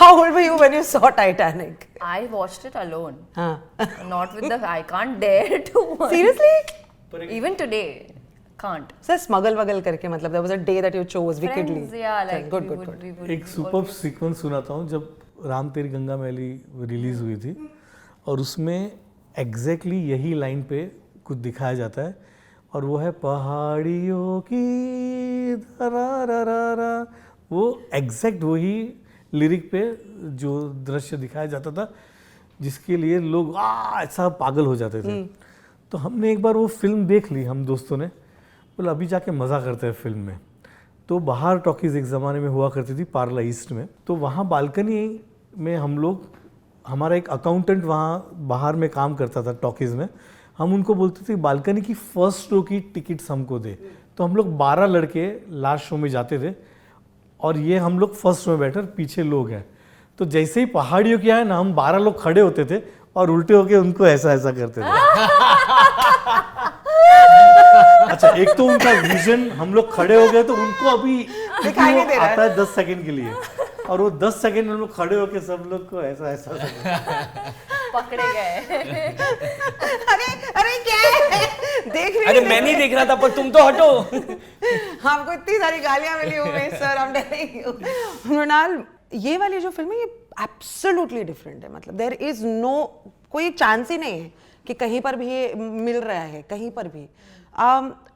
How old were you when you saw Titanic? I watched it alone. हाँ. Not with the. I can't dare to watch. Seriously? Even today, can't. Sir, smuggle wuggle करके मतलब there was a day that you chose wickedly. Friends, yeah, like good, we good, would, good. we would एक super sequence सुनाता हूँ जब राम तेरी गंगा मैली release हुई थी और उसमें एग्जैक्टली यही लाइन पे कुछ दिखाया जाता है और वो है पहाड़ियों की धरारारा, वो एग्जैक्ट वही लिरिक पे जो दृश्य दिखाया जाता था जिसके लिए लोग ऐसा पागल हो जाते थे। तो हमने एक बार वो फिल्म देख ली, हम दोस्तों ने बोला अभी जाके मज़ा करते हैं फिल्म में। तो बाहर टॉकीज़ एक ज़माने में हुआ करती थी पार्ला ईस्ट में, तो वहाँ बालकनी में हम लोग, हमारा एक अकाउंटेंट वहाँ बाहर में काम करता था टॉकीज़ में, हम उनको बोलते थे बालकनी की फर्स्ट शो की टिकट्स हमको दे। तो हम लोग 12 लड़के लास्ट शो में जाते थे और ये हम लोग फर्स्ट शो में बैठे और पीछे लोग हैं। तो जैसे ही पहाड़ियों की आए ना, हम 12 लोग खड़े होते थे और उल्टे होके उनको ऐसा ऐसा करते थे। अच्छा, एक तो उनका विजन, हम लोग खड़े हो गए तो उनको अभी दिखाई नहीं दे रहा है। आता है 10 सेकंड के लिए और वो 10 सेकंड हम लोग खड़े होके सब लोग को ऐसा ऐसा पकड़े गए। अरे क्या है? देख रही अरे मैं नहीं देख रहा था पर तुम तो हटो। हमको इतनी सारी गालियां मिली हुई sir, I'm telling you. Mrinal, ये वाली जो फिल्म है ये एब्सोल्युटली डिफरेंट है। मतलब देयर इज नो, कोई चांस ही नहीं है कि कहीं पर भी ये मिल रहा है, कहीं पर भी।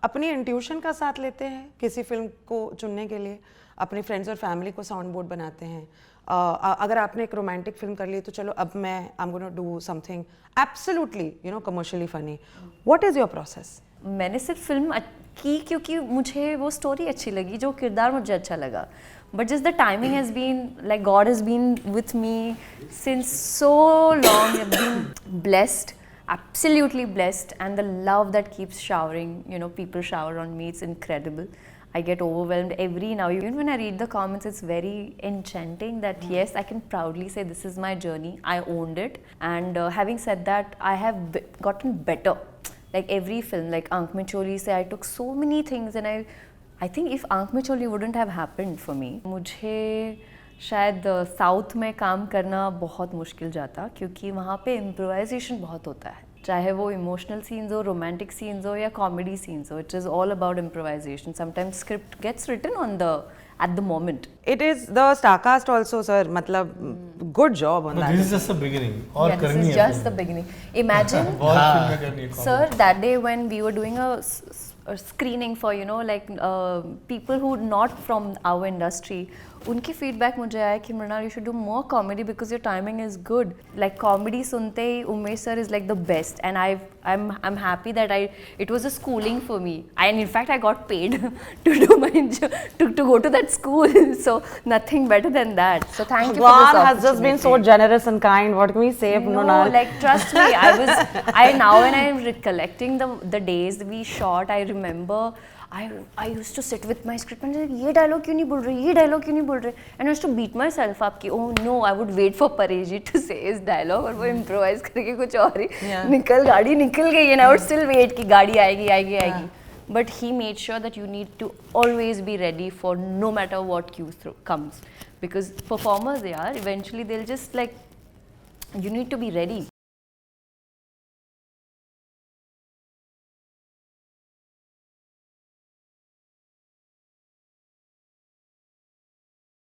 अपनी इंट्यूशन का साथ लेते हैं किसी फिल्म को चुनने के लिए, अपने फ्रेंड्स और फैमिली को साउंड बोर्ड बनाते हैं। अगर आपने एक रोमांटिक फिल्म कर ली तो चलो अब मैं I am gonna do something absolutely commercially funny. What is your process? मैंने सिर्फ फिल्म की क्योंकि मुझे वो स्टोरी अच्छी लगी, जो किरदार मुझे अच्छा लगा। But just the timing has been, like God has been with me since so long. I've been blessed, absolutely blessed, and the love that keeps showering, people shower on me, it's incredible. I get overwhelmed every now. Even when I read the comments, it's very enchanting that yes, I can proudly say this is my journey. I owned it, and having said that, I have gotten better. Like every film, like Aankh Mein Choli se, I took so many things, and I think if Aankh Mein Choli wouldn't have happened for me, मुझे शायद south में काम करना बहुत मुश्किल जाता, क्योंकि वहाँ पे इम्प्रोवाइजेशन बहुत होता है, चाहे वो इमोशनल सीन्स हो, रोमांटिक सीन्स हो या कॉमेडी सीन्स हो। It is all about improvisation. Sometimes script gets written on the at the moment. It is the Starcast also, sir. मतलब good job on that. This is just the beginning. और Yeah, this करनी is है just the beginning. Imagine, बहुत फिल्में करनी है। sir, that day when we were doing a screening for people who not from our industry, उनकी feedback मुझे आया कि Mrinal, you should do more comedy because your timing is good. Like comedy सुनते ही Umesh sir is like the best, and I'm happy that it was a schooling for me, and in fact I got paid to do my to go to that school, so nothing better than that. So thank you for this God has just been so opportunity. generous and kind. What can we say, No, Mृणाल? like trust me, I now when I'm recollecting the days we shot, I remember I used to sit with my script and say, ये dialogue क्यों नहीं बोल रहे, ये dialogue क्यों नहीं बोल रहे, and I used to beat myself up कि oh no, I would wait for Paresh ji to say his dialogue और वो improvise करके कुछ और ही गाड़ी निकल गई, and I would still wait कि गाड़ी आएगी. But he made sure that you need to always be ready for no matter what comes, because performers, eventually they'll just like, you need to be ready.